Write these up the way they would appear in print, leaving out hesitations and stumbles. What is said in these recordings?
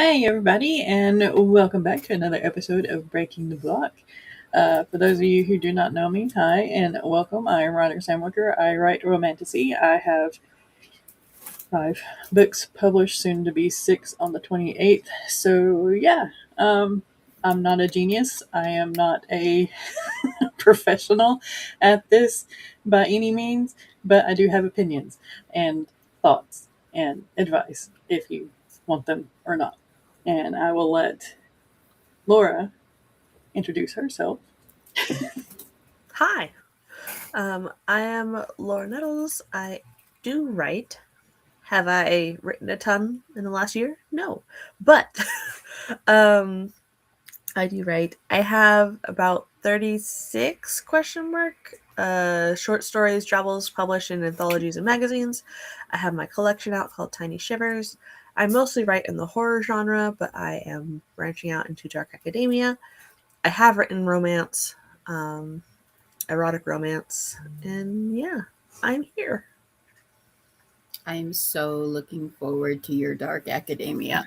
Hi, everybody, and welcome back to another episode of Breaking the Block. For those of you who do not know me, hi, and welcome. I am Roderick Samwicker. I write romantasy. I have 5 books published, soon to be 6 on the 28th. So, yeah, I'm not a genius. I am not a professional at this by any means, but I do have opinions and thoughts and advice if you want them or not. And I will let Laura introduce herself. Hi, I am Laura Nettles. I do write. Have I written a ton in the last year? No, but um, I do write. I have about 36 question mark short stories, travels published in anthologies and magazines. I have my collection out called Tiny Shivers. I mostly write in the horror genre, but I am branching out into dark academia. I have written romance. Erotic romance, and yeah, I'm here. I'm so looking forward to your dark academia.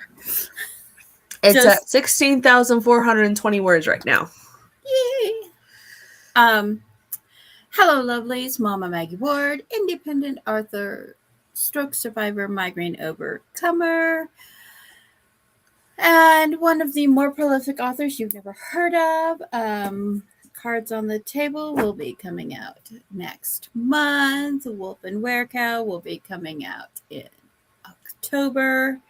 It's at 16,420 words right now. Yay! Hello, lovelies. Mama Maggie Ward, independent author, stroke survivor, migraine overcomer, and one of the more prolific authors you've never heard of. Cards on the Table will be coming out next month. Wolf and Werecow will be coming out in October.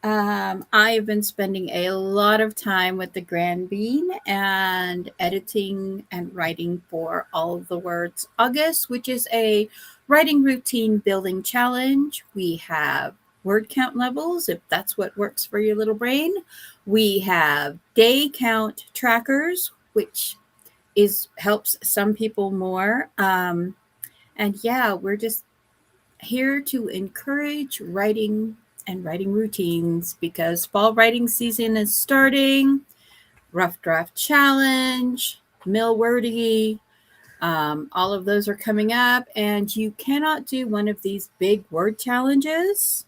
I've been spending a lot of time with the Grand Bean and editing and writing for All of the Words August, which is a writing routine building challenge. We have word count levels, if that's what works for your little brain. We have day count trackers, which helps some people more. And yeah, we're just here to encourage writing and writing routines because fall writing season is starting. Rough Draft Challenge, Mill Wordy, all of those are coming up, and you cannot do one of these big word challenges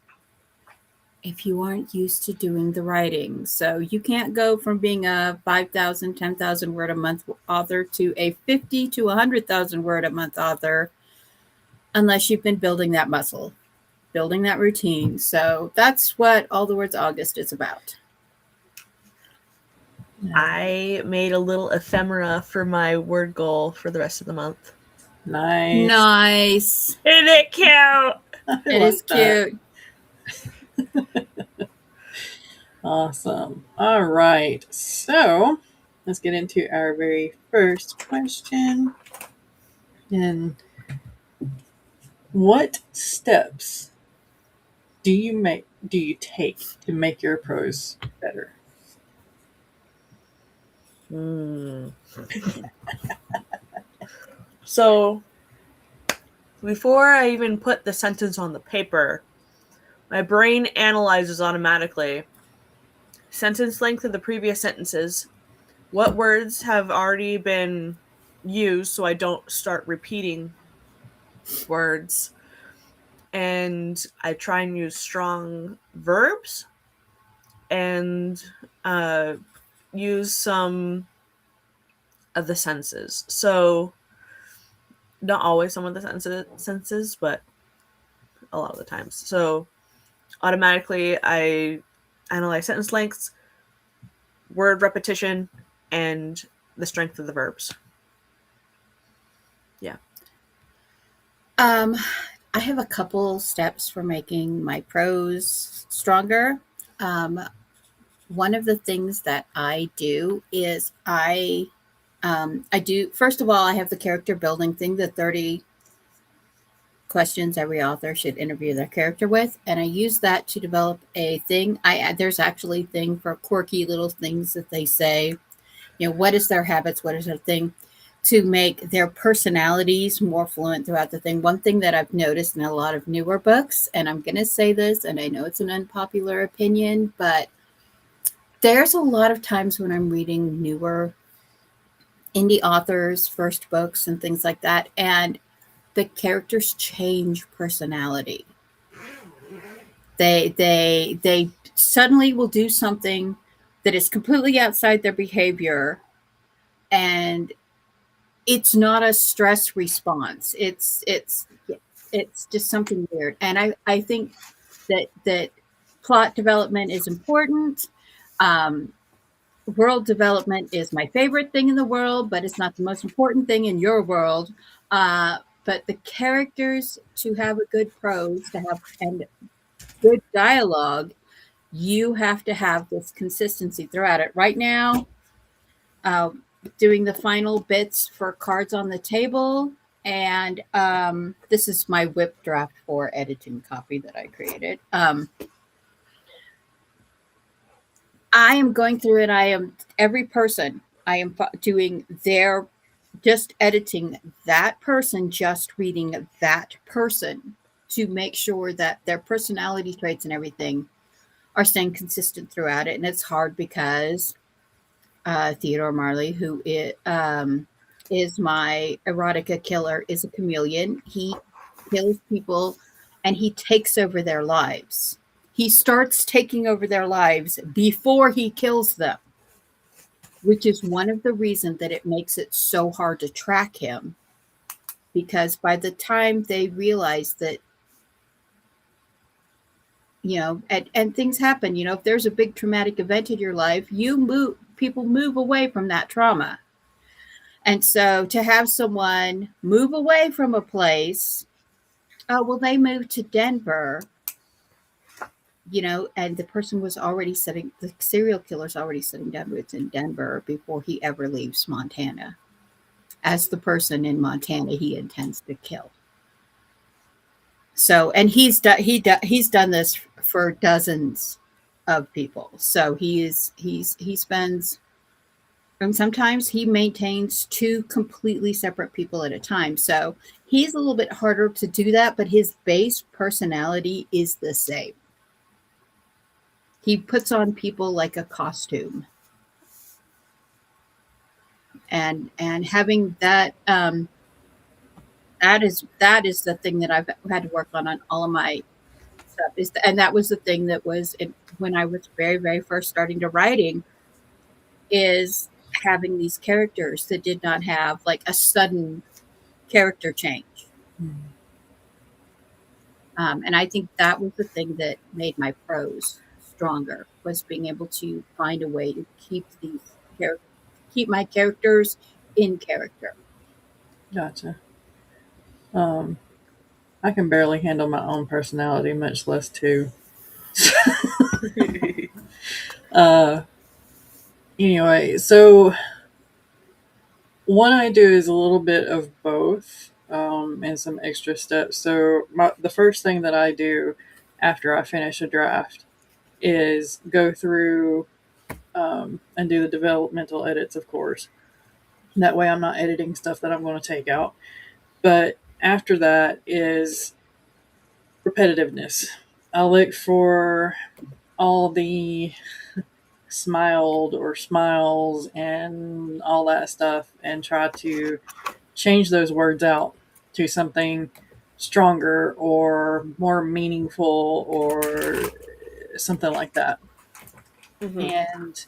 if you aren't used to doing the writing. So you can't go from being a 5,000, 10,000 word a month author to a 50 to 100,000 word a month author unless you've been building that muscle, building that routine. So that's what All the Words August is about. I made a little ephemera for my word goal for the rest of the month. Nice. Isn't it cute? It is cute. Awesome. All right. So let's get into our very first question. And what steps do you take to make your prose better? So, before I even put the sentence on the paper, my brain analyzes automatically sentence length of the previous sentences, what words have already been used so I don't start repeating words, and I try and use strong verbs and use some of the senses. So not always some of the senses, but a lot of the times. So automatically I analyze sentence lengths, word repetition, and the strength of the verbs. Yeah. I have a couple steps for making my prose stronger. One of the things that I do is I do, first of all, I have the character building thing, the 30 questions every author should interview their character with, and I use that to develop a thing. There's actually a thing for quirky little things that they say, what is their habits, what is their thing, to make their personalities more fluent throughout the thing. One thing that I've noticed in a lot of newer books, and I'm going to say this, and I know it's an unpopular opinion, but there's a lot of times when I'm reading newer indie authors' first books and things like that, and the characters change personality. They suddenly will do something that is completely outside their behavior, and it's not a stress response. It's just something weird. And I think that plot development is important. Um, World development is my favorite thing in the world, but it's not the most important thing in your world. But the characters, to have a good prose, to have and good dialogue, you have to have this consistency throughout it. Right now, uh, doing the final bits for cards on the table, and this is my whip draft for editing copy that I created. I am going through it. I am every person. I am doing their, just editing that person, just reading that person to make sure that their personality traits and everything are staying consistent throughout it. And it's hard because Theodore Marley, who is my erotica killer, is a chameleon. He kills people and he takes over their lives. He starts taking over their lives before he kills them, which is one of the reasons that it makes it so hard to track him. Because by the time they realize that, and things happen, if there's a big traumatic event in your life, people move away from that trauma. And so to have someone move away from a place, oh, well, they moved to Denver, and the person was already the serial killer's already setting down roots in Denver before he ever leaves Montana, as the person in Montana he intends to kill. So, and he's done this for dozens of people. So he spends, and sometimes he maintains two completely separate people at a time. So he's a little bit harder to do that, but his base personality is the same. He puts on people like a costume. And having that, that is the thing that I've had to work on all of my stuff. And that was the thing that was when I was very, very first starting to writing, is having these characters that did not have like a sudden character change. And I think that was the thing that made my prose stronger, was being able to find a way to keep my characters in character. Gotcha. I can barely handle my own personality, much less two. Anyway, so what I do is a little bit of both, and some extra steps. So the first thing that I do after I finish a draft is go through and do the developmental edits, of course. That way I'm not editing stuff that I'm going to take out. But after that is repetitiveness. I'll look for all the smiled or smiles and all that stuff and try to change those words out to something stronger or more meaningful or something like that. Mm-hmm. And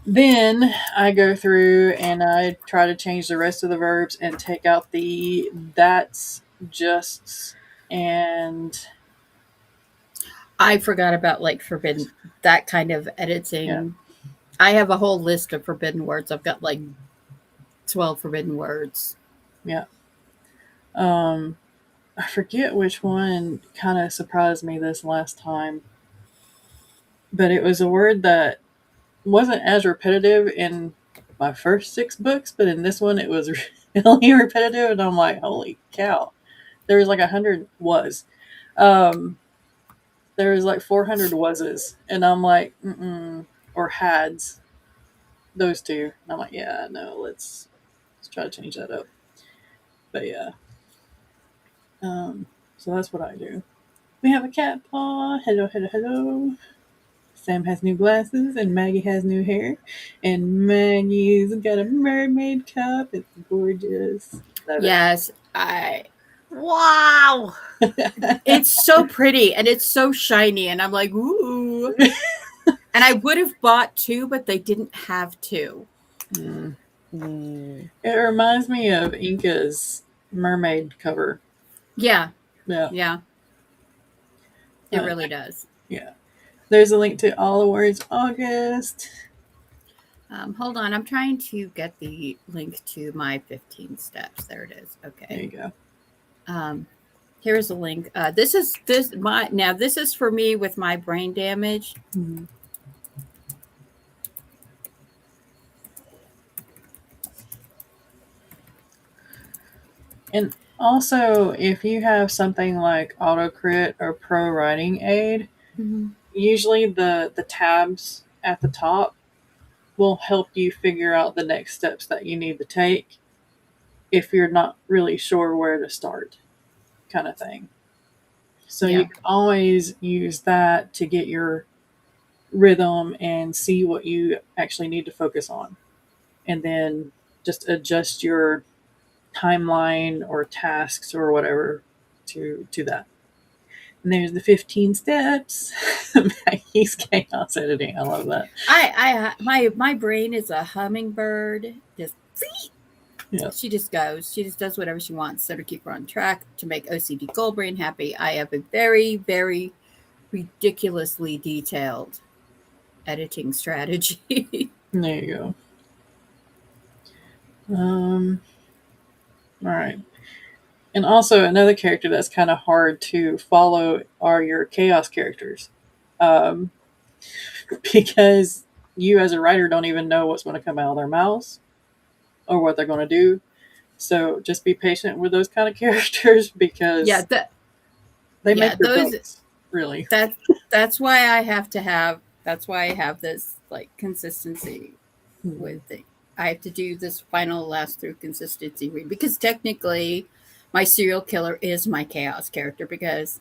then I go through and I try to change the rest of the verbs and take out the that's, justs, and I forgot about like forbidden, that kind of editing. Yeah. I have a whole list of forbidden words. I've got like 12 forbidden words. Yeah. I forget which one kind of surprised me this last time, but it was a word that wasn't as repetitive in my first 6 books, but in this one it was really repetitive, and I'm like, holy cow. There was like 100 was. There was like 400 wases, and I'm like, or hads. Those two. And I'm like, yeah, no, let's try to change that up. But yeah. So that's what I do. We have a cat paw. Hello, hello, hello. Sam has new glasses, and Maggie has new hair. And Maggie's got a mermaid cup. It's gorgeous. Yes, I Wow. It's so pretty and it's so shiny, and I'm like, ooh. And I would have bought 2, but they didn't have 2. Mm. Mm. It reminds me of Inca's mermaid cover. Yeah, Yeah. yeah. It really does. Yeah. There's a link to All Awards August. Hold on, I'm trying to get the link to my 15 steps. There it is. There Okay. you go. Here's a link. This is for me with my brain damage. Mhm. And also, if you have something like AutoCrit or Pro Writing Aid, usually the tabs at the top will help you figure out the next steps that you need to take if you're not really sure where to start, kind of thing. So Yeah. you can always use that to get your rhythm and see what you actually need to focus on. And then just adjust your timeline or tasks or whatever to that. And there's the 15 steps. Maggie's chaos editing. I love that. My brain is a hummingbird. Just Yeah. she just goes. She just does whatever she wants. So to keep her on track, to make OCD Goldbrain happy, I have a very, very ridiculously detailed editing strategy. There you go. All right. And also another character that's kind of hard to follow are your chaos characters, um, because you as a writer don't even know what's going to come out of their mouths or what they're going to do. So just be patient with those kind of characters because yeah, they make your those books, really. that's why I have to have that's why I have this like consistency with the I have to do this final last through consistency read, because technically my serial killer is my chaos character, because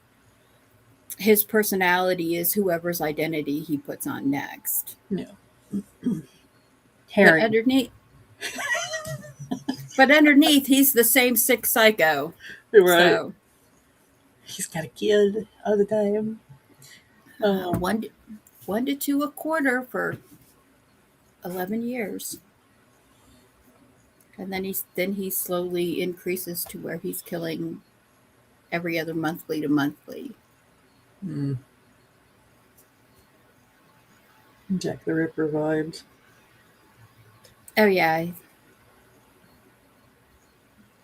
his personality is whoever's identity he puts on next. Yeah. But Harry. underneath he's the same sick psycho. Right. So He's got a kid all the time. one to two a quarter for 11 years. And then he slowly increases to where he's killing every other monthly to monthly. Mm. Jack the Ripper vibes. Oh yeah.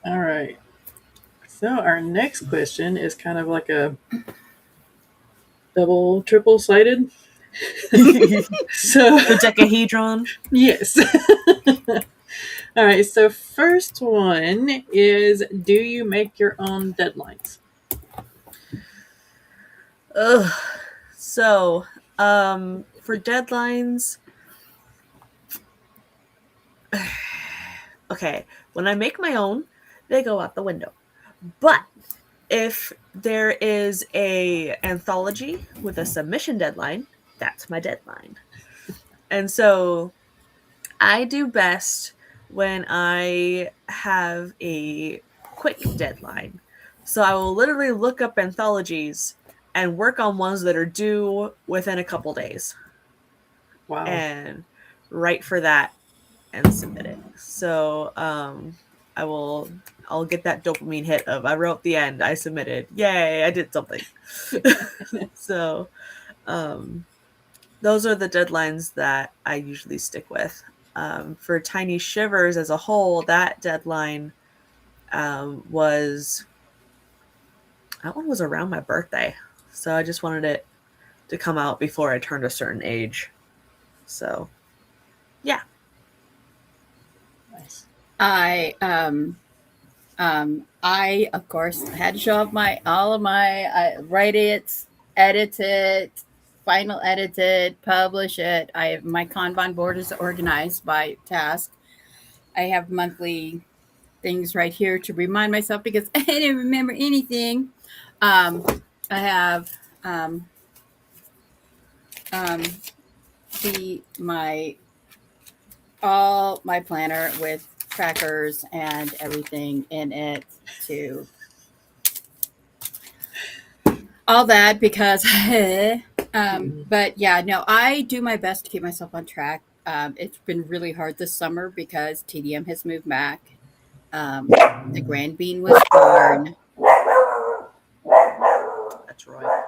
All right. So our next question is kind of like a double, triple sided. So The decahedron. yes. All right. So first one is: do you make your own deadlines? Ugh. So, for deadlines, okay, when I make my own, they go out the window. But if there is a anthology with a submission deadline, that's my deadline. And so I do best when I have a quick deadline. So I will literally look up anthologies and work on ones that are due within a couple days. Wow. And write for that and submit it. So I'll get that dopamine hit of I wrote the end, I submitted, yay, I did something. So those are the deadlines that I usually stick with. For Tiny Shivers as a whole, that deadline was around my birthday. So I just wanted it to come out before I turned a certain age. So yeah. Nice. I of course had to show off all of my write it, edit it, final edit it, publish it. My Kanban board is organized by task. I have monthly things right here to remind myself, because I didn't remember anything. I have all my planner with trackers and everything in it to all that because but yeah, no, I do my best to keep myself on track. It's been really hard this summer because TDM has moved back. The grand bean was born. That's right.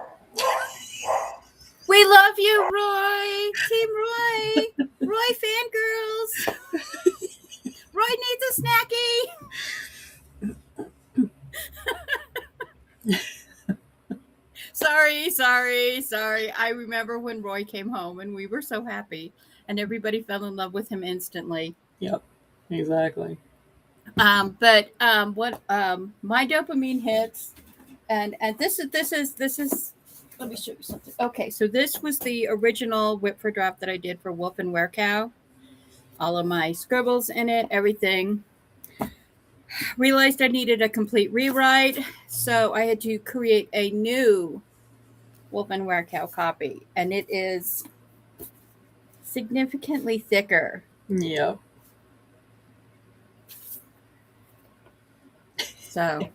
We love you, Roy. Team Roy. Roy fangirls. Roy needs a snacky. Sorry. I remember when Roy came home and we were so happy and everybody fell in love with him instantly. Yep, exactly. But what my dopamine hits, and this is. Let me show you something. Okay, so this was the original whip for draft that I did for Wolf and Werecow. All of my scribbles in it, everything. Realized I needed a complete rewrite, so I had to create a new Wolf and Werecow copy, and it is significantly thicker. Yep. So,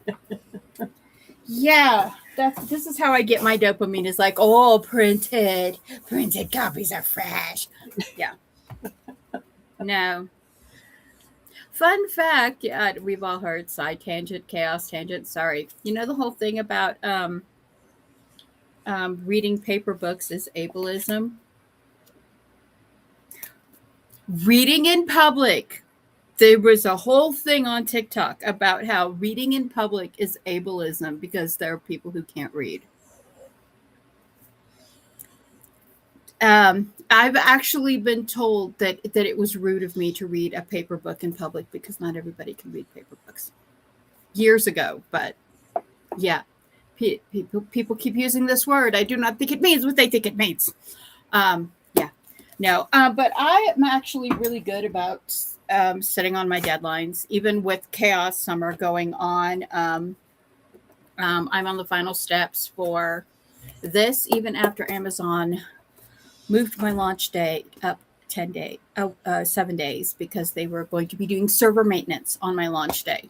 yeah, this is how I get my dopamine. Is like, oh, printed copies are fresh. Yeah. No. Fun fact, yeah, we've all heard side tangent, chaos tangent. Sorry. You know the whole thing about reading paper books is ableism? Reading in public. There was a whole thing on TikTok about how reading in public is ableism because there are people who can't read. I've actually been told that it was rude of me to read a paper book in public because not everybody can read paper books. Years ago, but yeah, people keep using this word. I do not think it means what they think it means. Yeah, no, but I am actually really good about sitting on my deadlines, even with chaos summer going on. I'm on the final steps for this, even after Amazon moved my launch date up 7 days because they were going to be doing server maintenance on my launch day.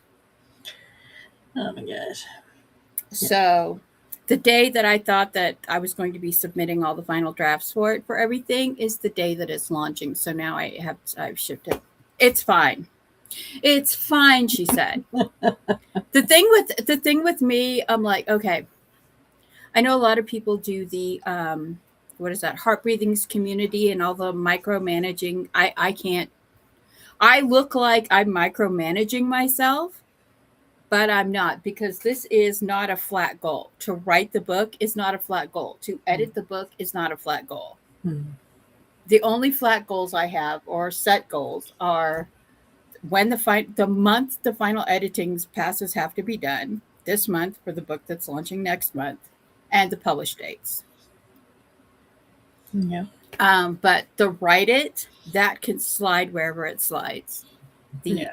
Oh my gosh. So the day that I thought that I was going to be submitting all the final drafts for it for everything is the day that it's launching. So now I've shipped it. It's fine. It's fine, she said. The thing with me, I'm like, okay. I know a lot of people do the what is that, heart breathings community and all the micromanaging. I can't. I look like I'm micromanaging myself, but I'm not, because this is not a flat goal. To write the book is not a flat goal. To edit the book is not a flat goal. The only flat goals I have, or set goals, are when the month the final editing passes have to be done this month for the book that's launching next month, and the publish dates. Yeah. But the write it, that can slide wherever it slides. The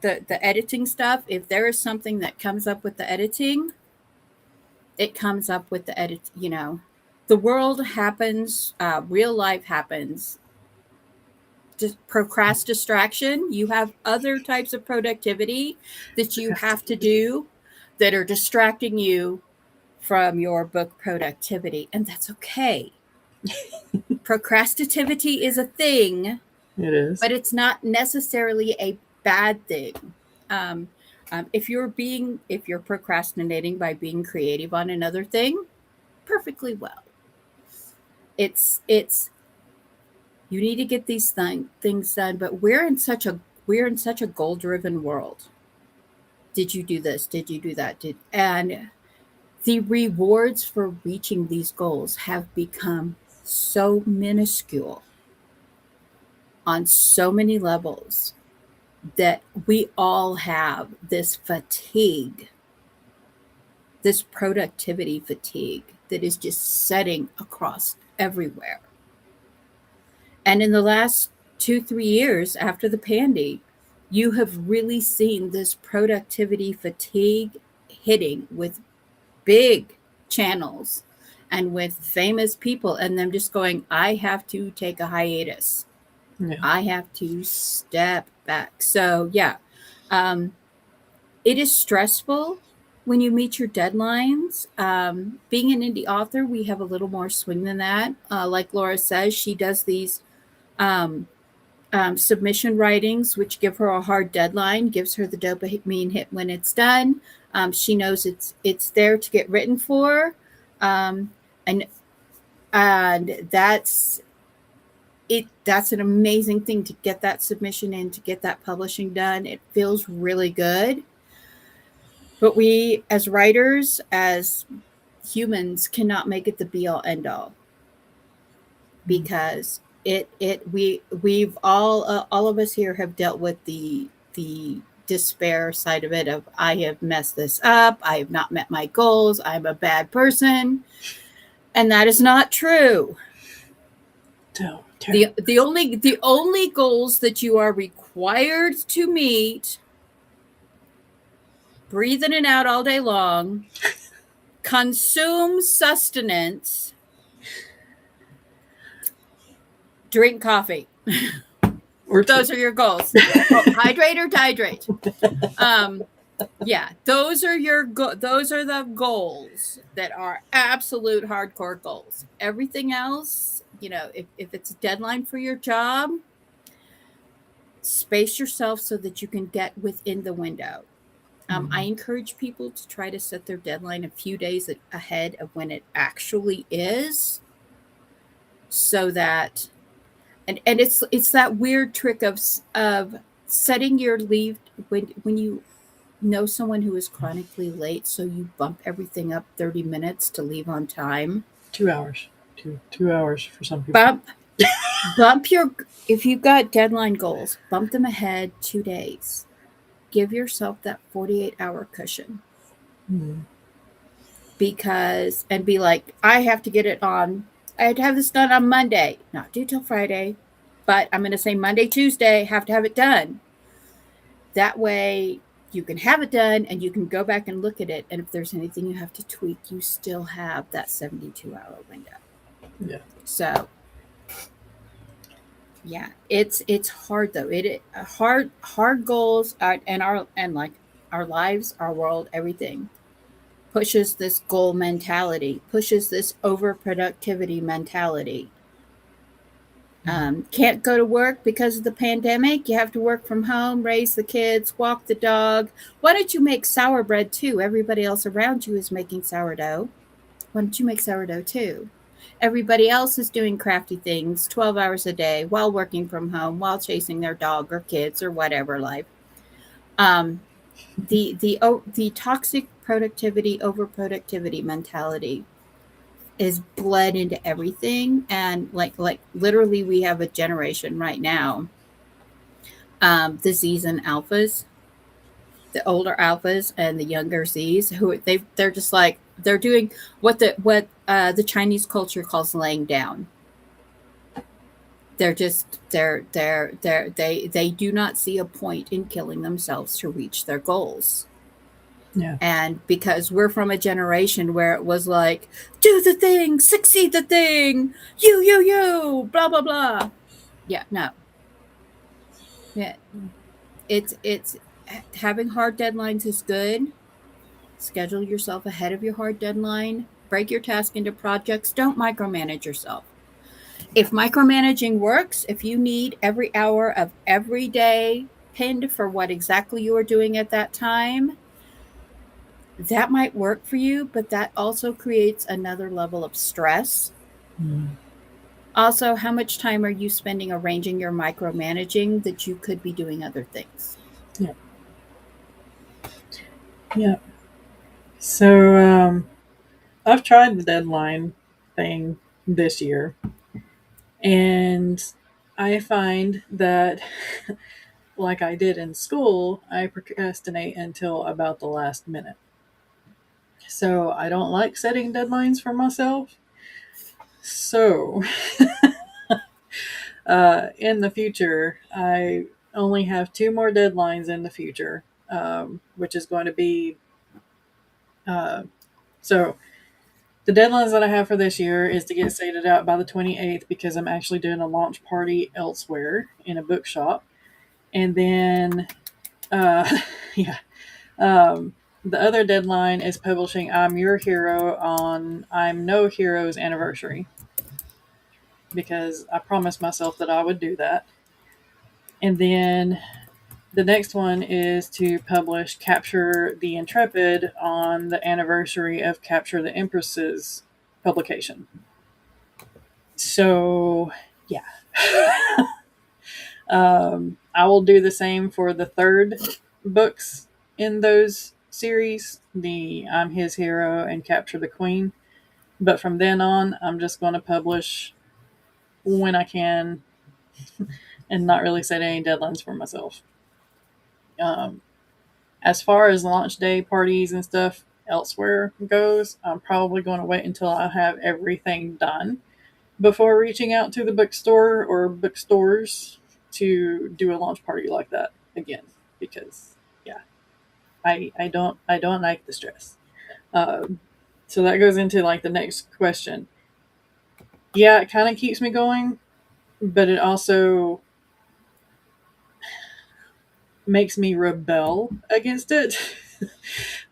the editing stuff, if there is something that comes up with the editing, it comes up with the edit. You know, the world happens, real life happens. Just distraction. You have other types of productivity that you have to do that are distracting you from your book productivity, and that's okay. Procrastinativity is a thing. It is. But it's not necessarily a bad thing. If you're procrastinating by being creative on another thing, perfectly well. It's you need to get these things done, but we're in such a goal-driven world. Did you do this? Did you do that? And the rewards for reaching these goals have become so minuscule on so many levels that we all have this fatigue, this productivity fatigue that is just setting across everywhere. And in the last 2-3 years after the pandy, you have really seen this productivity fatigue hitting with big channels and with famous people, and them just going, I have to take a hiatus. Yeah. I have to step back. So yeah, it is stressful, when you meet your deadlines. Being an indie author, we have a little more swing than that. Like Laura says, she does these um, submission writings, which give her a hard deadline, gives her the dopamine hit when it's done. She knows it's there to get written for, um, and that's it. That's an amazing thing to get that submission in, to get that publishing done. It feels really good. But we, as writers, as humans, cannot make it the be all end all, because we've all of us here have dealt with the despair side of it, of I have messed this up, I have not met my goals, I'm a bad person, and that is not true. The only goals that you are required to meet: breathe in and out all day long, consume sustenance, drink coffee. Those are your goals. Hydrate or dehydrate. Yeah, those are the goals that are absolute hardcore goals. Everything else, if it's a deadline for your job, space yourself so that you can get within the window. I encourage people to try to set their deadline a few days ahead of when it actually is, so that and it's that weird trick of setting your leave when you know someone who is chronically late, so you bump everything up 30 minutes to leave on time. 2 hours. 2 hours for some people. If you've got deadline goals, bump them ahead 2 days. Give yourself that 48-hour cushion. Because, and be like, I have to have this done on Monday, not due till Friday, but I'm going to say Monday, Tuesday, have to have it done. That way you can have it done and you can go back and look at it. And if there's anything you have to tweak, you still have that 72-hour window. Yeah. So, yeah, it's hard though. Hard goals and our lives, our world, everything pushes this goal mentality, pushes this overproductivity mentality. Can't go to work because of the pandemic. You have to work from home, raise the kids, walk the dog. Why don't you make sour bread too? Everybody else around you is making sourdough. Why don't you make sourdough too? Everybody else is doing crafty things 12 hours a day while working from home, while chasing their dog or kids or whatever life. The toxic productivity, overproductivity mentality is bled into everything. And like literally we have a generation right now, the Zs and alphas, the older alphas and the younger Zs, who they're just like, they're doing what the Chinese culture calls laying down. They do not see a point in killing themselves to reach their goals. Yeah. And because we're from a generation where it was like, do the thing, succeed the thing, you, blah, blah, blah. Yeah, no. Yeah. It's having hard deadlines is good. Schedule yourself ahead of your hard deadline. Break your task into projects. Don't micromanage yourself. If micromanaging works, if you need every hour of every day pinned for what exactly you are doing at that time, that might work for you, but that also creates another level of stress. Also, how much time are you spending arranging your micromanaging that you could be doing other things? Yeah. So I've tried the deadline thing this year, and I find that like I did in school, I procrastinate until about the last minute. So I don't like setting deadlines for myself. So in the future, I only have 2 more deadlines in the future, which is going to be so the deadlines that I have for this year is to get stated out by the 28th, because I'm actually doing a launch party elsewhere in a bookshop. And then, yeah, the other deadline is publishing I'm Your Hero on I'm No Hero's anniversary, because I promised myself that I would do that. And then the next one is to publish Capture the Intrepid on the anniversary of Capture the Empress's publication. So, yeah. I will do the same for the third books in those series, the I'm His Hero and Capture the Queen. But from then on, I'm just going to publish when I can and not really set any deadlines for myself. As far as launch day parties and stuff elsewhere goes, I'm probably going to wait until I have everything done before reaching out to the bookstore or bookstores to do a launch party like that again, because yeah, I don't like the stress. So that goes into like the next question. Yeah, it kind of keeps me going, but it also makes me rebel against it.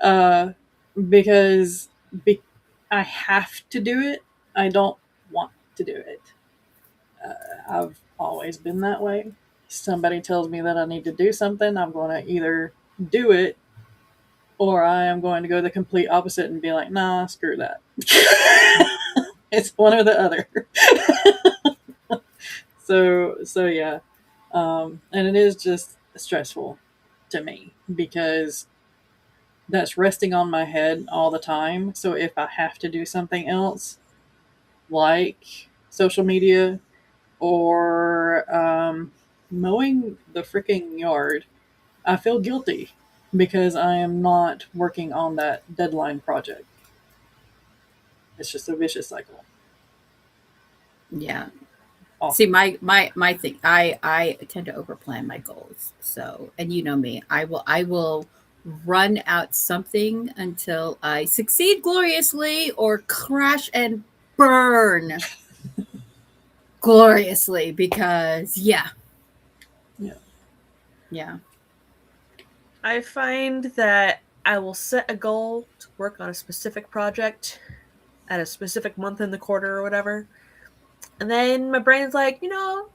uh, because I have to do it. I don't want to do it. I've always been that way. Somebody tells me that I need to do something, I'm going to either do it or I am going to go the complete opposite and be like, nah, screw that. It's one or the other. So yeah. And it is just stressful to me because that's resting on my head all the time. So if I have to do something else, like social media or mowing the freaking yard, I feel guilty because I am not working on that deadline project. It's just a vicious cycle. Yeah. Awful. See, my thing, I tend to overplan my goals. So, and you know me, I will run out something until I succeed gloriously or crash and burn gloriously, because yeah. Yeah. Yeah. I find that I will set a goal to work on a specific project at a specific month in the quarter or whatever. And then my brain's like, I don't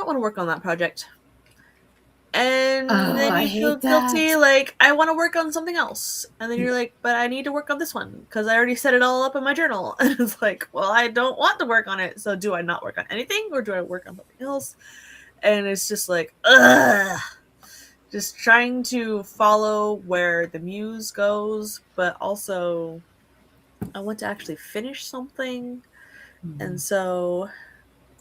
want to work on that project. And Oh, then I you feel hate guilty, that. like, I want to work on something else. And then you're like, but I need to work on this one because I already set it all up in my journal. And it's like, well, I don't want to work on it. So do I not work on anything or do I work on something else? And it's just like, ugh. Just trying to follow where the muse goes, but also I want to actually finish something. And so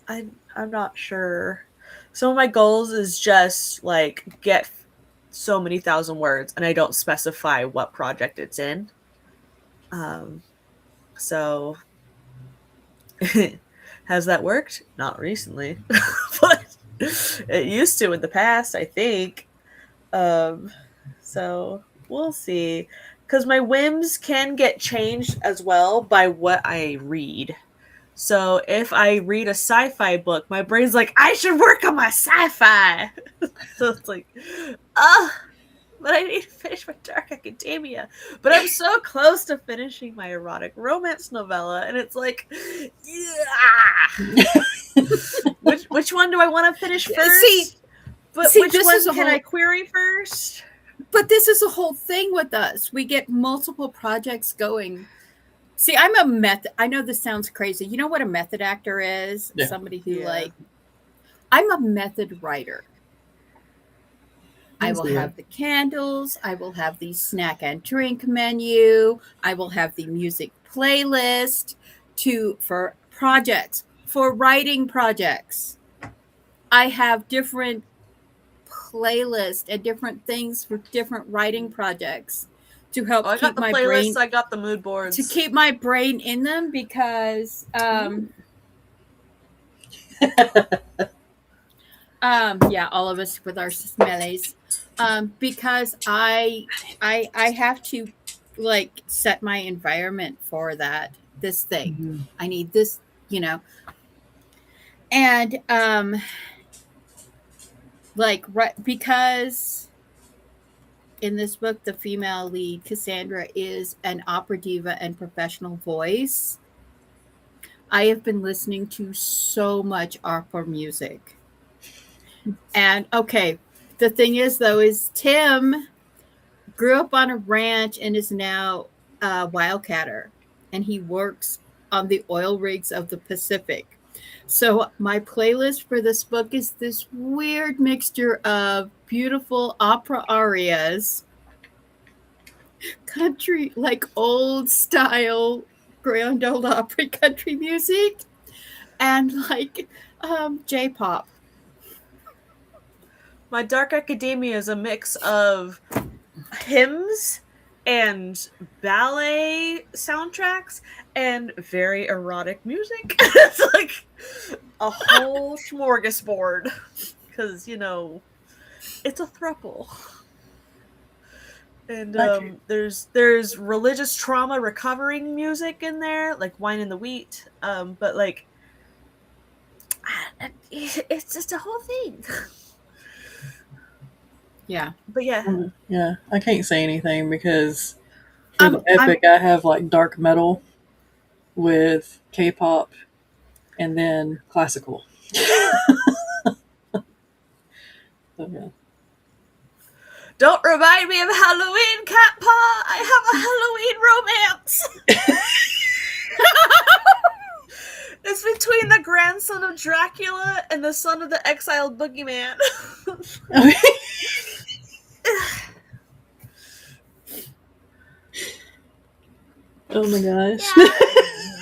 I'm not sure. Some of my goals is just like get so many thousand words, and I don't specify what project it's in. So has that worked? Not recently, but it used to in the past, I think. So we'll see. Because my whims can get changed as well by what I read. So if I read a sci-fi book, my brain's like, I should work on my sci-fi. So it's like, but I need to finish my dark academia. But I'm so close to finishing my erotic romance novella, and it's like, yeah. which one do I want to finish first? But which one can I query first? But this is a whole thing with us. We get multiple projects going. See, I'm a method. I know this sounds crazy. You know what a method actor is? Yeah. Somebody who I'm a method writer. I will have the candles. I will have the snack and drink menu. I will have the music playlist for projects, for writing projects. I have different playlists and different things for different writing projects to help keep my brain. I got the mood boards to keep my brain in them, because yeah, all of us with our smellies, because I have to like set my environment for this thing. Mm-hmm. I need this, and like, right, because in this book, the female lead, Cassandra, is an opera diva and professional voice. I have been listening to so much opera music. And okay, the thing is, though, is Tim grew up on a ranch and is now a wildcatter. And he works on the oil rigs of the Pacific. So my playlist for this book is this weird mixture of beautiful opera arias, country, like old style Grand Ole Opry country music, and like J-pop. My Dark Academia is a mix of hymns and ballet soundtracks and very erotic music. It's like a whole smorgasbord because, you know, it's a throuple. And there's religious trauma recovering music in there, like Wine in the Wheat. But like, it's just a whole thing. Yeah. But yeah. Yeah, I can't say anything because for the epic, I have like dark metal with K-pop and then classical. So, yeah. Don't remind me of Halloween, Cat Paw. I have a Halloween romance. It's between the grandson of Dracula and the son of the exiled boogeyman. Oh my gosh. Yeah.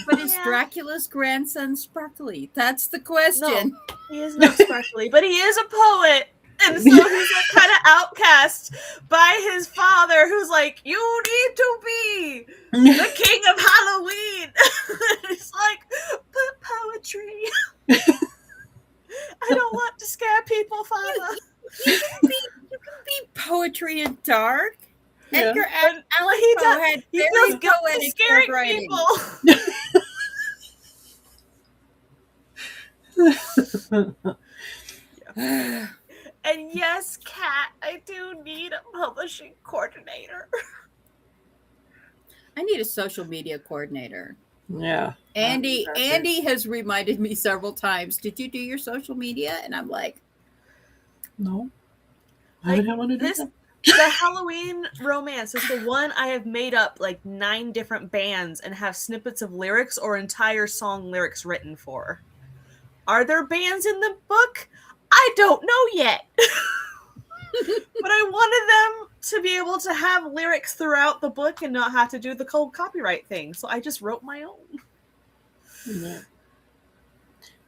But is Dracula's grandson sparkly? That's the question. No, he is not sparkly, but he is a poet. And so he's like kind of outcast by his father, who's like, you need to be the king of Halloween. He's like, but poetry. I don't want to scare people, father. You can be poetry and dark. Yeah. Edgar Allan Poe had He very feels guilty poetic scaring writing. people. And yes, Kat, I do need a publishing coordinator. I need a social media coordinator. Yeah. Andy has reminded me several times, did you do your social media? And I'm like, no. I don't want to do that. The Halloween romance is the one I have made up like 9 different bands and have snippets of lyrics or entire song lyrics written for. Are there bands in the book? I don't know yet. But I wanted them to be able to have lyrics throughout the book and not have to do the cold copyright thing. So I just wrote my own. Yeah.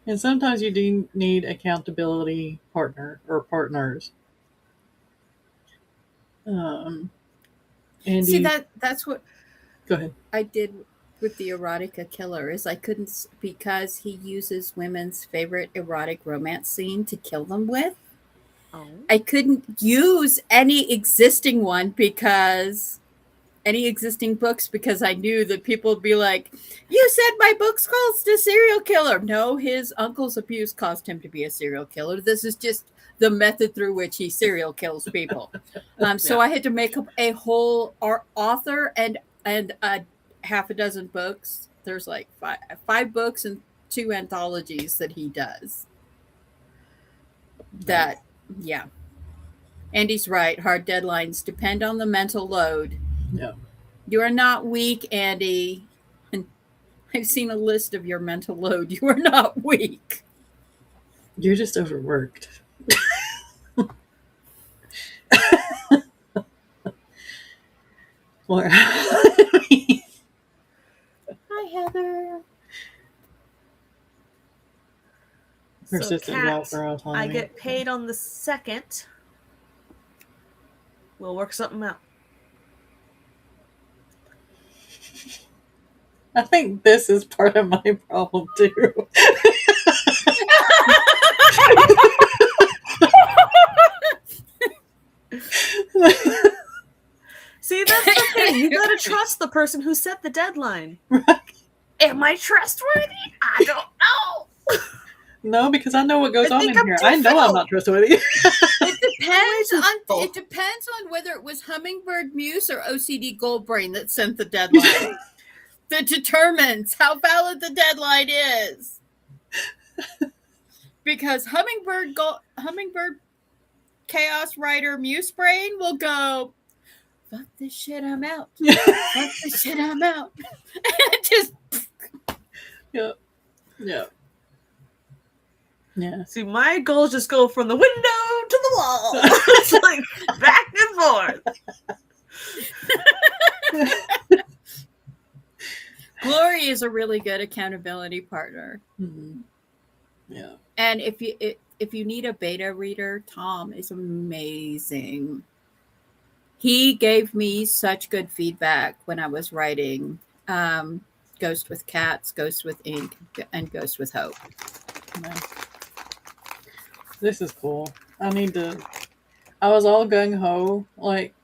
And sometimes you do need accountability partner or partners. Andy, see, that's what go ahead. I did with the erotica killer is I couldn't, because he uses women's favorite erotic romance scene to kill them with. Oh. I couldn't use any existing books because I knew that people would be like, you said my book's called a serial killer. No, his uncle's abuse caused him to be a serial killer. This is just the method through which he serial kills people. So I had to make up a whole author and half a dozen books. There's like five books and 2 anthologies that he does. That, yeah. Andy's right. Hard deadlines depend on the mental load. Yeah. You are not weak, Andy. And I've seen a list of your mental load. You are not weak. You're just overworked. Or Hi, Heather. persistent route for autonomy. I get paid on the 2nd. We'll work something out. I think this is part of my problem too. See, that's the thing. You gotta trust the person who set the deadline. Am I trustworthy? I don't know. No, because I know what goes on in here. I'm I know I'm not trustworthy. It It depends on whether it was Hummingbird Muse or OCD Goldbrain that sent the deadline. That determines how valid the deadline is. Because Hummingbird Chaos Rider Muse Brain will go, fuck this shit, I'm out. Fuck this shit, I'm out. And just Yep. Yep. Yeah. See, my goals just go from the window to the wall. It's like back and forth. Glory is a really good accountability partner. Mm-hmm. Yeah. And if you need a beta reader, Tom is amazing. He gave me such good feedback when I was writing Ghost with Cats, Ghost with Ink, and Ghost with Hope. Yeah. This is cool. I was all gung-ho, like,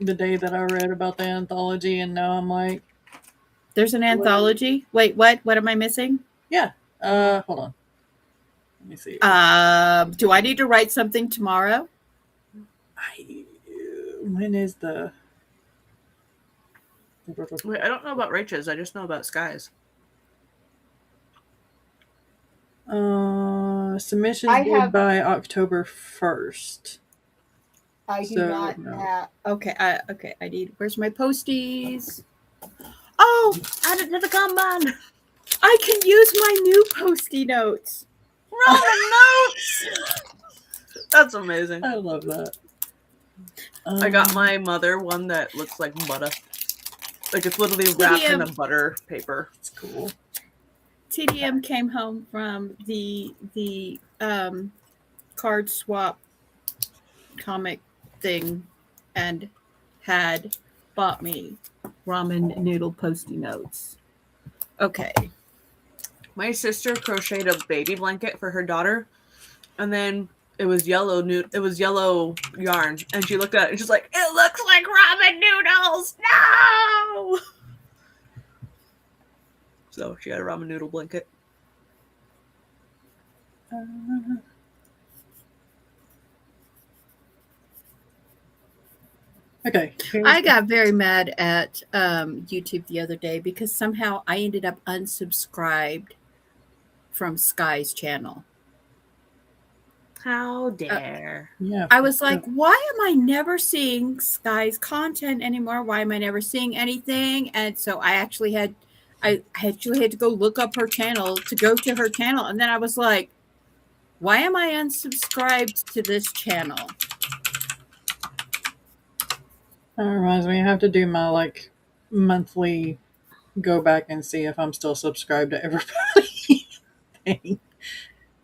the day that I read about the anthology, and now I'm like... There's an anthology? Wait, what? What am I missing? Yeah. Hold on. Let me see. Do I need to write something tomorrow? When is the... Wait, I don't know about Rachel's. I just know about Sky's. Submissions due by October 1st. I do not have... Okay, I need... Where's my posties? Oh! Add it to the Kanban! I can use my new postie notes. Roman notes! That's amazing. I love that. I got my mother one that looks like butter. Like it's literally wrapped in a butter paper. It's cool. TDM came home from the card swap comic thing and had bought me ramen noodle postie notes. Okay. My sister crocheted a baby blanket for her daughter, and then it was yellow yarn, and she looked at it and she's like, "It looks like ramen noodles! No!" So she had a ramen noodle blanket. Okay. I got very mad at YouTube the other day because somehow I ended up unsubscribed from Sky's channel. How dare. Yeah. I was like, why am I never seeing Sky's content anymore? Why am I never seeing anything? And so I actually had to go look up her channel to go to her channel. And then I was like, why am I unsubscribed to this channel? That reminds me, I have to do my monthly go back and see if I'm still subscribed to everybody thing.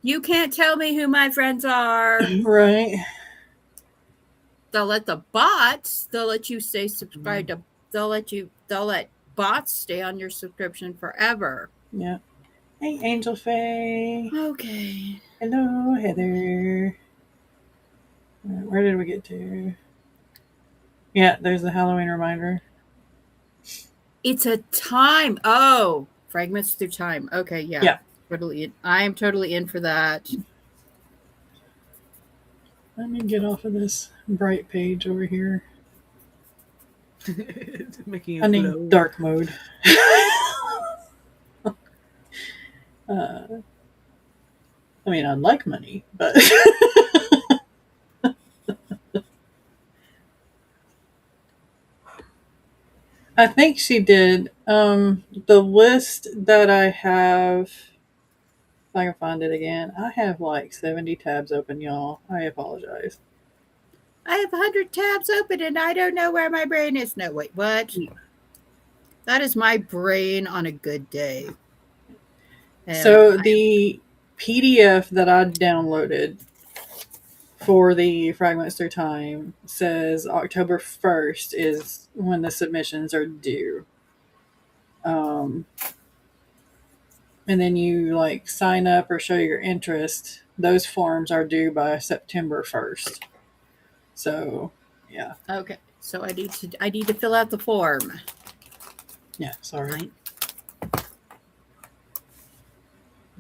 You can't tell me who my friends are. Right. They'll let the bots, they'll let you stay subscribed to, they'll let bots stay on your subscription forever. Yeah. Hey, Angel Faye. Okay. Hello, Heather. Where did we get to? Yeah, there's the Halloween reminder. It's a time. Oh, fragments through time. Okay, yeah. Yeah. Totally. I am totally in for that. Let me get off of this bright page over here. Making I need dark mode. I mean, I'd like money, but... I think she did. The list that I have, if I can find it again, I have 70 tabs open, y'all. I apologize. I have 100 tabs open and I don't know where my brain is. No, wait, what? That is my brain on a good day. So the PDF that I downloaded for the Fragments Through Time says October 1st is when the submissions are due. And then you sign up or show your interest. Those forms are due by September 1st. So, yeah. Okay. So I need to fill out the form. Yeah, sorry.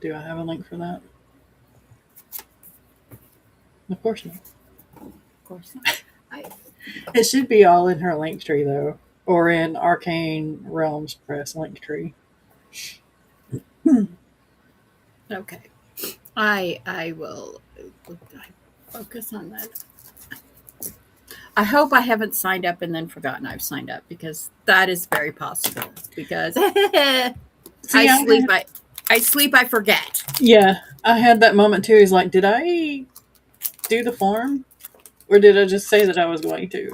Do I have a link for that? Of course not. course. It should be all in her link tree though, or in Arcane Realms Press link tree. Okay. I will focus on that. I hope I haven't signed up and then forgotten I've signed up, because that is very possible. Because See, I sleep, I forget. Yeah, I had that moment too. He's like, did I do the form? Or did I just say that I was going to?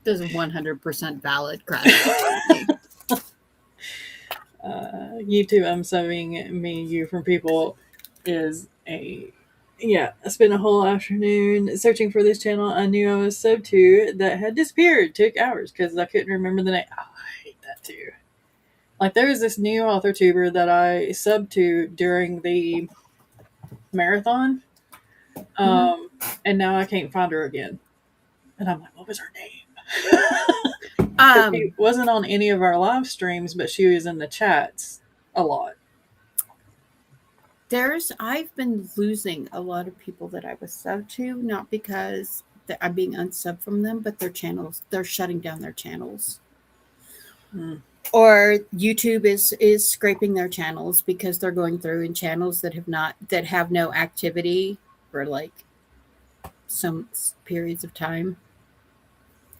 This is 100% valid gratitude. YouTube unsubbing me you from people is a yeah. I spent a whole afternoon searching for this channel I knew I was subbed to that had disappeared. Took hours because I couldn't remember the name. Oh, I hate that too. Like there was this new author tuber that I subbed to during the marathon, and now I can't find her again. And I'm like, what was her name? She wasn't on any of our live streams, but she was in the chats a lot. I've been losing a lot of people that I was subbed to, not because I'm being unsubbed from them, but their channels, they're shutting down their channels. Or YouTube is scraping their channels because they're going through in channels that have no activity for like some periods of time.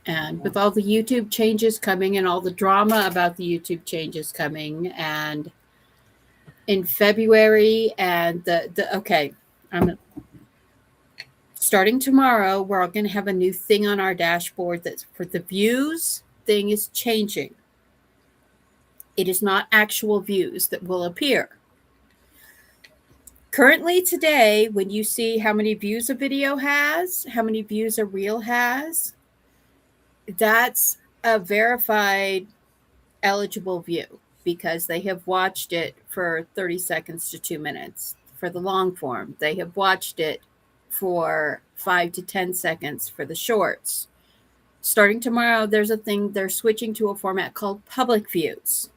And with all the YouTube changes coming and all the drama about the YouTube changes coming, and in February, and I'm starting tomorrow, we're going to have a new thing on our dashboard that's for the views thing is changing. It is not actual views that will appear. Currently today, when you see how many views a video has, how many views a reel has, that's a verified eligible view because they have watched it for 30 seconds to 2 minutes. For the long form, they have watched it for 5 to 10 seconds for the shorts. Starting tomorrow, there's a thing, they're switching to a format called public views.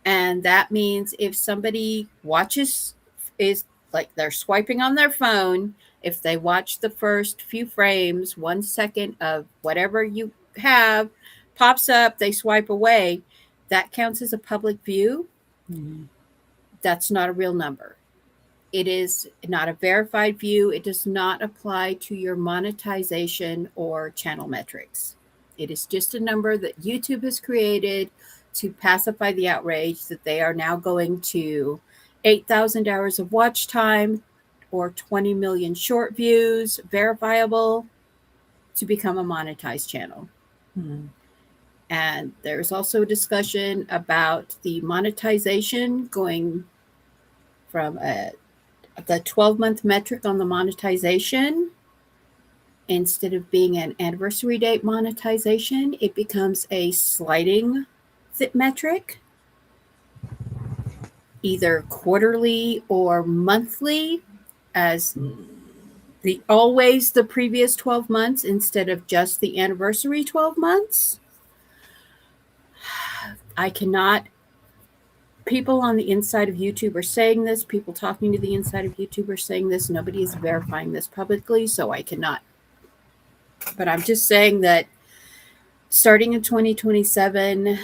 And that means if somebody watches, is like they're swiping on their phone, if they watch the first few frames, 1 second of whatever you have pops up, they swipe away, that counts as a public view. That's not a real number. It is not a verified view. It does not apply to your monetization or channel metrics. It is just a number that YouTube has created to pacify the outrage that they are now going to 8,000 hours of watch time or 20 million short views, verifiable, to become a monetized channel. And there's also a discussion about the monetization going from the 12-month metric on the monetization. Instead of being an anniversary date monetization, it becomes a sliding metric, either quarterly or monthly, as always the previous 12 months instead of just the anniversary 12 months. I cannot. People on the inside of YouTube are saying this. People talking to the inside of YouTube are saying this. Nobody is verifying this publicly, so I cannot. But I'm just saying that starting in 2027,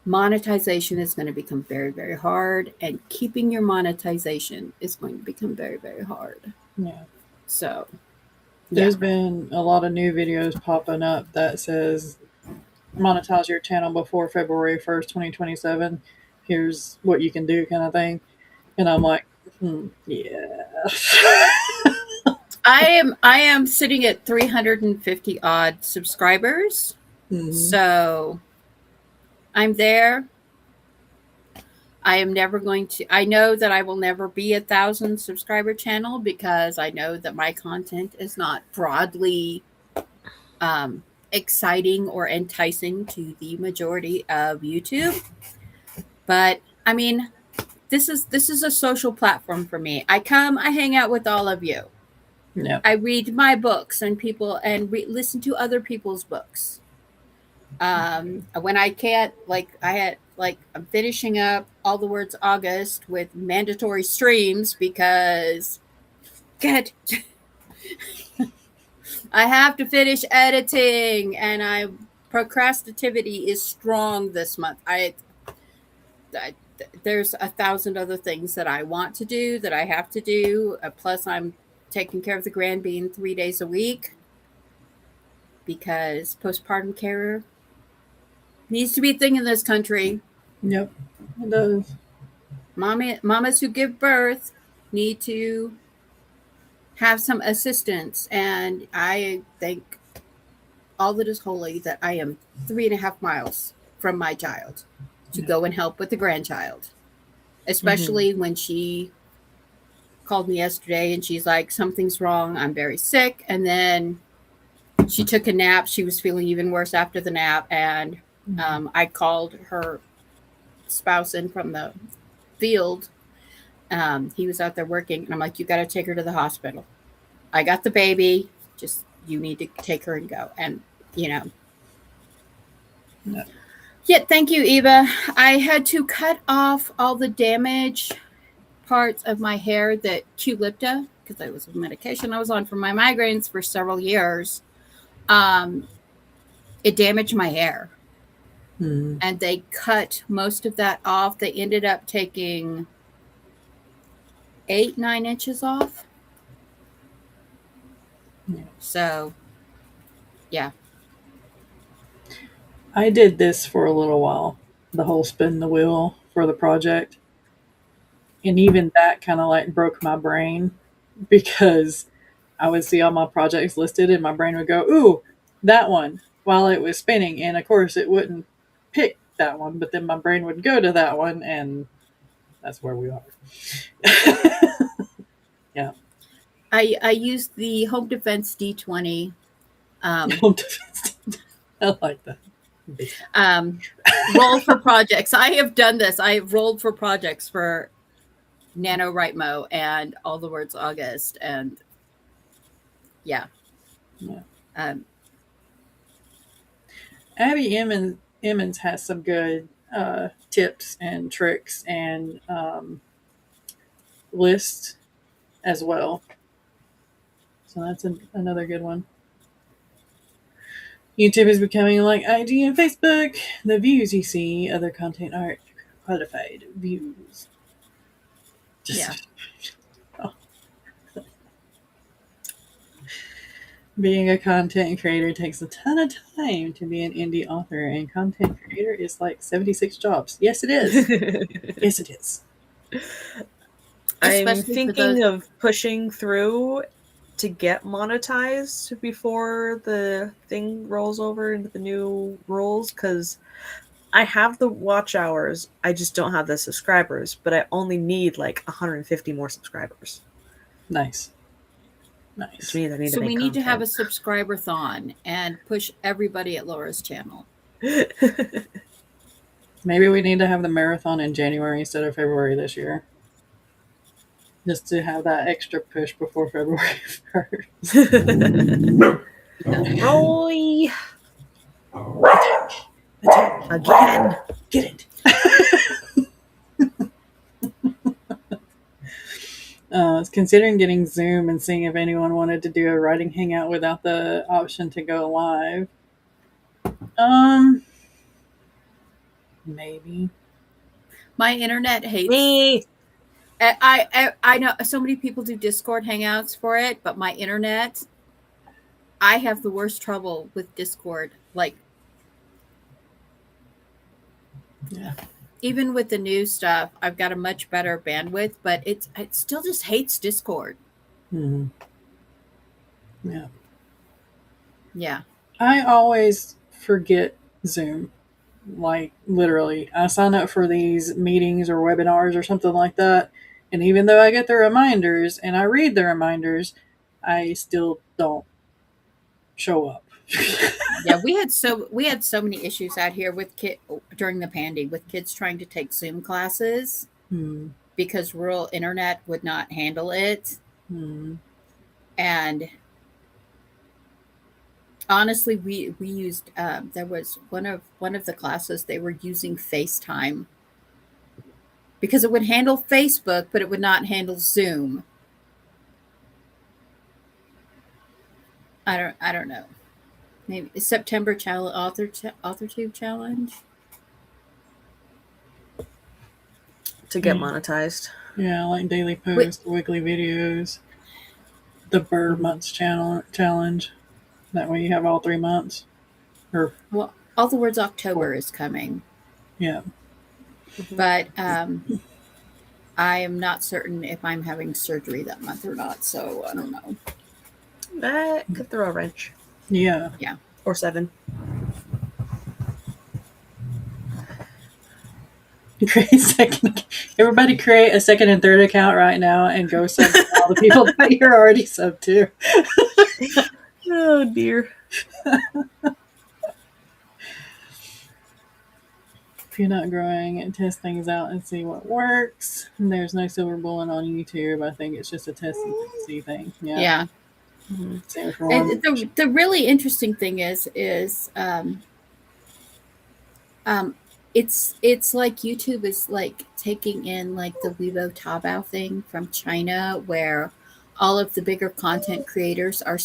monetization is going to become very, very hard, and keeping your monetization is going to become very, very hard. Yeah. So there's been a lot of new videos popping up that says monetize your channel before February 1st, 2027. Here's what you can do, kind of thing. And I'm like, yeah. I am sitting at 350 odd subscribers. So I'm there. I am never going to, I know that I will never be 1,000 subscriber channel because I know that my content is not broadly exciting or enticing to the majority of YouTube. But I mean, this is a social platform for me. I hang out with all of you. Yeah. I read my books and listen to other people's books. When I can't, like I had like I'm finishing up All the Words August with mandatory streams because God, I have to finish editing, and procrastinativity is strong this month. There's 1,000 other things that I want to do that I have to do. Plus, I'm taking care of the grandbean 3 days a week because postpartum care needs to be a thing in this country. Yep, it does. Mamas who give birth need to have some assistance, and I thank all that is holy that I am 3.5 miles from my child to go and help with the grandchild, especially when she called me yesterday and she's like, something's wrong, I'm very sick. And then she took a nap. She was feeling even worse after the nap, and I called her spouse in from the field. He was out there working, and I'm like, you got to take her to the hospital. I got the baby, just you need to take her and go. And Yeah. Yeah, thank you, Eva. I had to cut off all the damaged parts of my hair that Qulipta, because I was on medication I was on for my migraines for several years. It damaged my hair. And they cut most of that off. They ended up taking 8-9 inches off. Yeah. So, yeah. I did this for a little while, the whole spin the wheel for the project. And even that kind of like broke my brain because I would see all my projects listed and my brain would go, ooh, that one, while it was spinning. And of course, it wouldn't pick that one, but then my brain would go to that one, and that's where we are. Yeah. I used the Home Defense D20. I like that. Roll for projects. I have done this. I have rolled for projects for NaNoWriMo and All the Words August. And yeah. Abby Emmons has some good tips and tricks and lists as well. So that's another good one. YouTube is becoming like IG and Facebook. The views you see, other content aren't qualified views. Yeah. Being a content creator takes a ton of time to be an indie author, and content creator is like 76 jobs. Yes, it is. Yes, it is. I'm Especially for thinking those- of pushing through to get monetized before the thing rolls over into the new rules, because I have the watch hours, I just don't have the subscribers, but I only need like 150 more subscribers. Nice. Which means I need So to make we need to have a content. subscriber-thon and push everybody at Laura's channel. Maybe we need to have the marathon in January instead of February this year. Just to have that extra push before February 1st. Roy! Attack. Again! Get it. I was considering getting Zoom and seeing if anyone wanted to do a writing hangout without the option to go live. Maybe. My internet hates Me! I know so many people do Discord hangouts for it, but my internet, I have the worst trouble with Discord. Like, Yeah. even with the new stuff, I've got a much better bandwidth, but it still just hates Discord. Yeah. Yeah. I always forget Zoom. Like, literally. I sign up for these meetings or webinars or something like that, and even though I get the reminders and I read the reminders, I still don't show up. Yeah, we had so many issues out here with during the pandemic with kids trying to take Zoom classes because rural internet would not handle it. And Honestly, we used there was one of the classes they were using FaceTime because it would handle Facebook, but it would not handle Zoom. I don't know. Maybe September challenge author tube challenge. to get Yeah. monetized. Yeah, like daily Wait, posts, weekly videos, the Bird Months challenge. That way you have all 3 months. Or well, all the words four. October is coming, Yeah. but I am not certain if I'm having surgery that month or not. So I don't know. That could throw a wrench. Yeah. Yeah. Or 7. Create second. Everybody create a second and third account right now and go sub to all the people that you're already sub to. Oh dear. If you're not growing, and test things out and see what works. And there's no silver bullet on YouTube. I think it's just a test and see thing. Yeah. Yeah. Same for And one. the really interesting thing is it's like YouTube is like taking in like the Weibo Taobao thing from China, where all of the bigger content creators are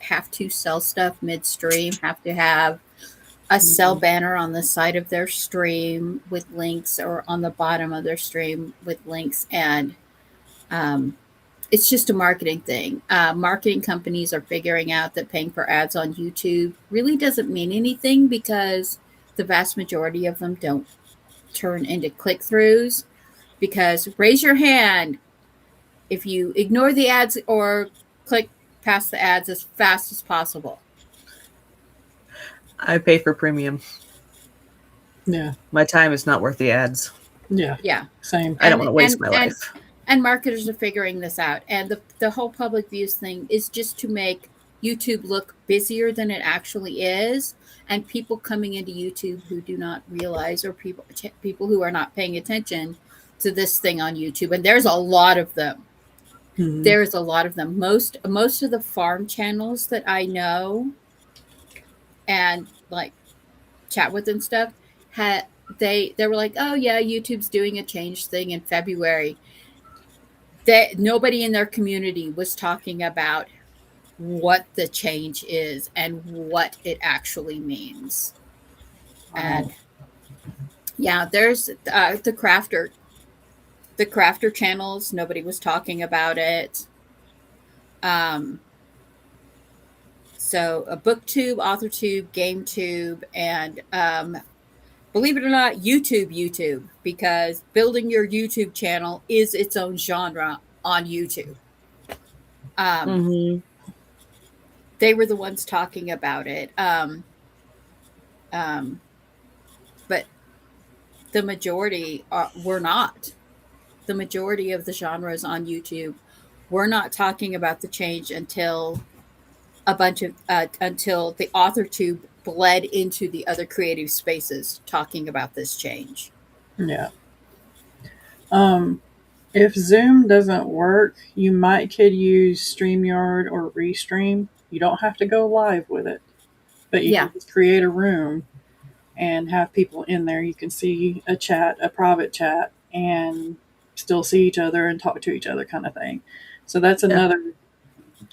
have to sell stuff midstream, have to have a sell banner on the side of their stream with links, or on the bottom of their stream with links, and um, it's just a marketing thing. Marketing companies are figuring out that paying for ads on YouTube really doesn't mean anything, because the vast majority of them don't turn into click-throughs. Because raise your hand if you ignore the ads or click past the ads as fast as possible. I pay for premium. Yeah. My time is not worth the ads. Yeah. Yeah. Same. I don't want to waste my life. And marketers are figuring this out. And the whole public views thing is just to make YouTube look busier than it actually is. And people coming into YouTube who do not realize, or people who are not paying attention to this thing on YouTube. And there's a lot of them. Mhm. There's a lot of them. Most of the farm channels that I know and like chat with and stuff they were like, oh yeah, YouTube's doing a change thing in February. That nobody in their community was talking about what the change is and what it actually means. And yeah, there's the crafter channels. Nobody was talking about it. So a booktube, authortube, gametube, and believe it or not, YouTube, because building your YouTube channel is its own genre on YouTube. They were the ones talking about it. But the majority were not. The majority of the genres on YouTube were not talking about the change until until the author tube bled into the other creative spaces talking about this change. Yeah. If Zoom doesn't work, you could use StreamYard or Restream. You don't have to go live with it, but you can just create a room and have people in there. You can see a private chat, and still see each other and talk to each other, kind of thing. So that's another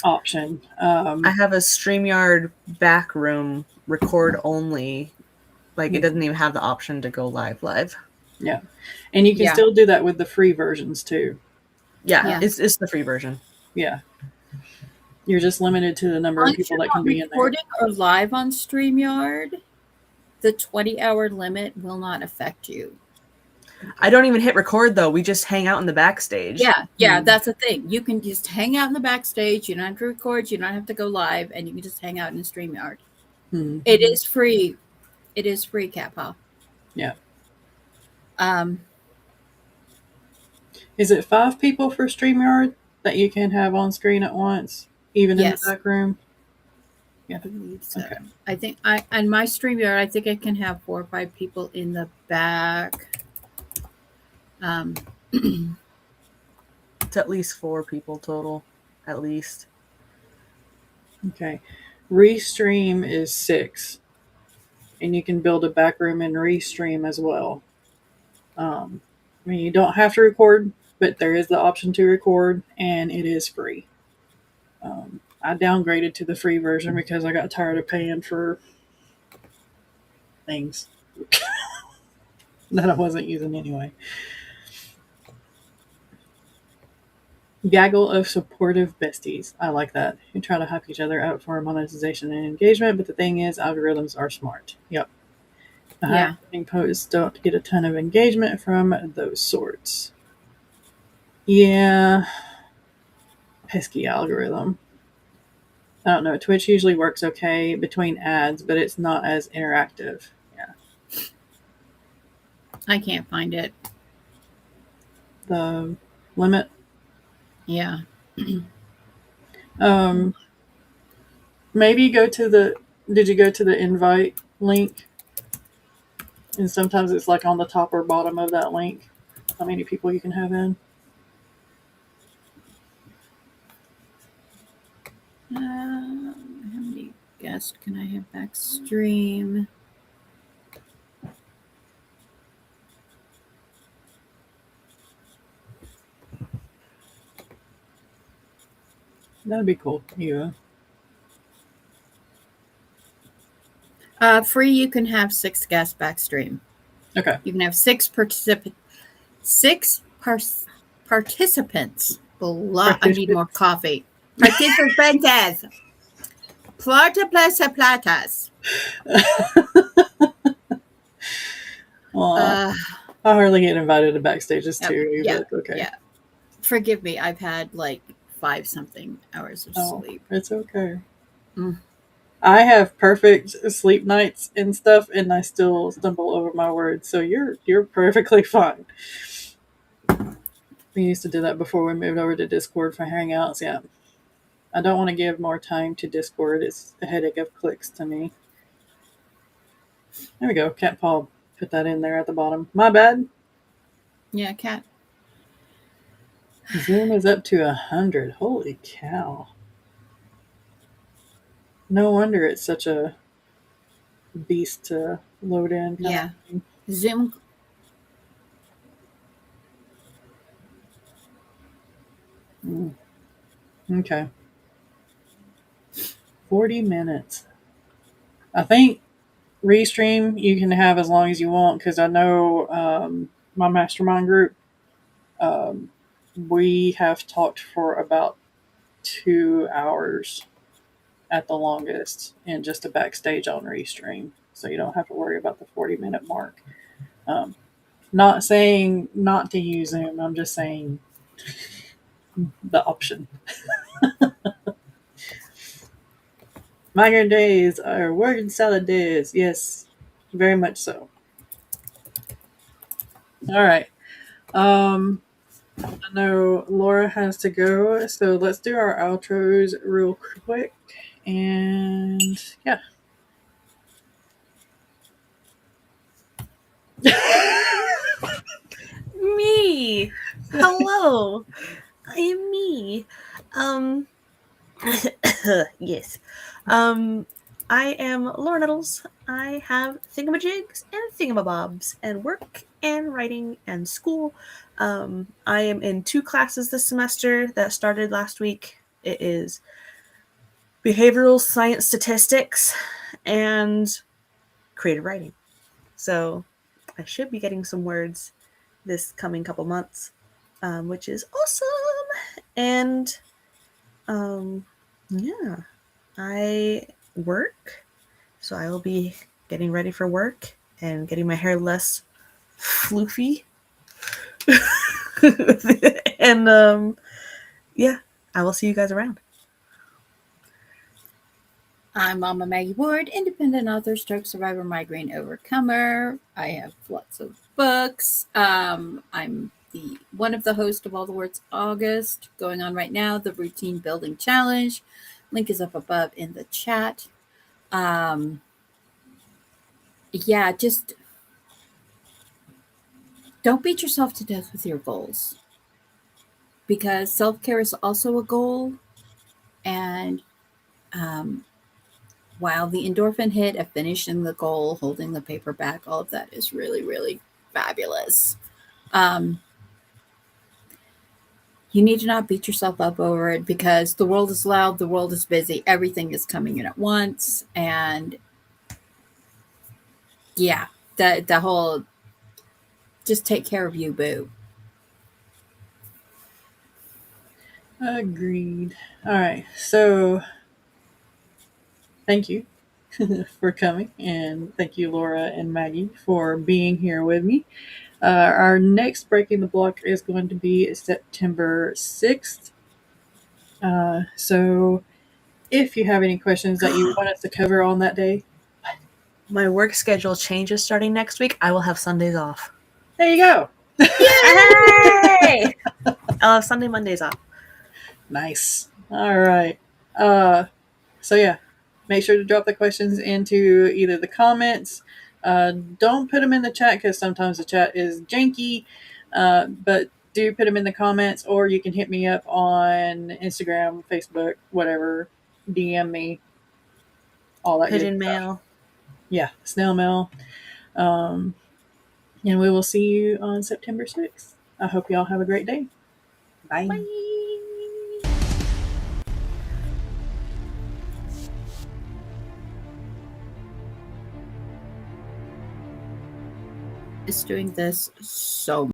option. I have a StreamYard back room record only. Like it doesn't even have the option to go live. Yeah. And you can still do that with the free versions too. Yeah. It's the free version. Yeah. You're just limited to the number of people that can be in there. Recording or live on StreamYard, the 20-hour limit will not affect you. I don't even hit record though. We just hang out in the backstage. Yeah, that's the thing. You can just hang out in the backstage. You don't have to record. You don't have to go live, and you can just hang out in StreamYard. Mm-hmm. It is free. It is free, Cat Paw. Yeah. Is it 5 people for StreamYard that you can have on screen at once, even in the back room? Yeah, I believe so. Okay. I think on my StreamYard, I think I can have 4 or 5 people in the back. It's at least 4 people total, at least. Okay. Restream is 6, and you can build a back room in Restream as well. I mean, you don't have to record, but there is the option to record, and it is free. I downgraded to the free version because I got tired of paying for things that I wasn't using anyway. Gaggle of supportive besties. I like that. Who try to hype each other out for monetization and engagement, but the thing is, algorithms are smart. Yep. The Yeah. high posts don't get a ton of engagement from those sorts. Yeah. Pesky algorithm. I don't know. Twitch usually works okay between ads, but it's not as interactive. Yeah. I can't find it. The limit. Yeah. Maybe go to the. Did you go to the invite link? And sometimes it's like on the top or bottom of that link. How many people you can have in? How many guests can I have back stream? That'd be cool. Yeah. Free, you can have 6 guests back stream. Okay. You can have 6 participants. I need more coffee. Participantes. Platas. I hardly get invited to backstages too. Yeah, but okay. Yeah. Forgive me. I've had like 5-something hours of sleep. It's okay. I have perfect sleep nights and stuff, and I still stumble over my words. So you're perfectly fine. We used to do that before we moved over to Discord for Hangouts. Yeah, I don't want to give more time to Discord. It's a headache of clicks to me. There we go. Cat Paw put that in there at the bottom. My bad. Yeah, Cat. Zoom is up to 100. Holy cow. No wonder it's such a beast to load in. Yeah. Zoom. Okay. 40 minutes. I think Restream you can have as long as you want because I know my mastermind group, we have talked for about 2 hours at the longest in just a backstage on Restream. So you don't have to worry about the 40-minute mark. Not saying not to use Zoom, I'm just saying the option. Migrant days are word salad days. Yes, very much so. All right. I know Laura has to go, so let's do our outros real quick. And yeah. Me. Hello. I am me. Yes. I am Laura Nettles. I have thingamajigs and thingamabobs and work and writing and school. I am in 2 classes this semester that started last week. It is behavioral science statistics and creative writing. So I should be getting some words this coming couple months, which is awesome. And yeah, I work, so I will be getting ready for work and getting my hair less floofy. And yeah, I will see you guys around. I'm Mama Maggie Ward, independent author, stroke survivor, migraine overcomer. I have lots of books. I'm one of the hosts of All the Words August, going on right now, the Routine Building Challenge. Link is up above in the chat. Yeah, just don't beat yourself to death with your goals, because self-care is also a goal, and while the endorphin hit of finishing the goal, holding the paper back, all of that is really, really fabulous. You need to not beat yourself up over it because the world is loud, the world is busy, everything is coming in at once. And yeah, the whole just take care of you, boo. Agreed. All right. So thank you for coming, and thank you, Laura and Maggie, for being here with me. Our next Breaking the Block is going to be September 6th. So if you have any questions that you want us to cover on that day, My work schedule changes starting next week. I will have Sundays off. there you go. Hey! I'll have Sunday, Mondays off. Nice. All right. So yeah, make sure to drop the questions into either the comments. Don't put them in the chat because sometimes the chat is janky. But do put them in the comments, or you can hit me up on Instagram, Facebook, whatever. DM me. All that Pigeon good stuff. mail. Yeah, snail mail. And we will see you on September 6th. I hope y'all have a great day. Bye. Bye. It's doing this so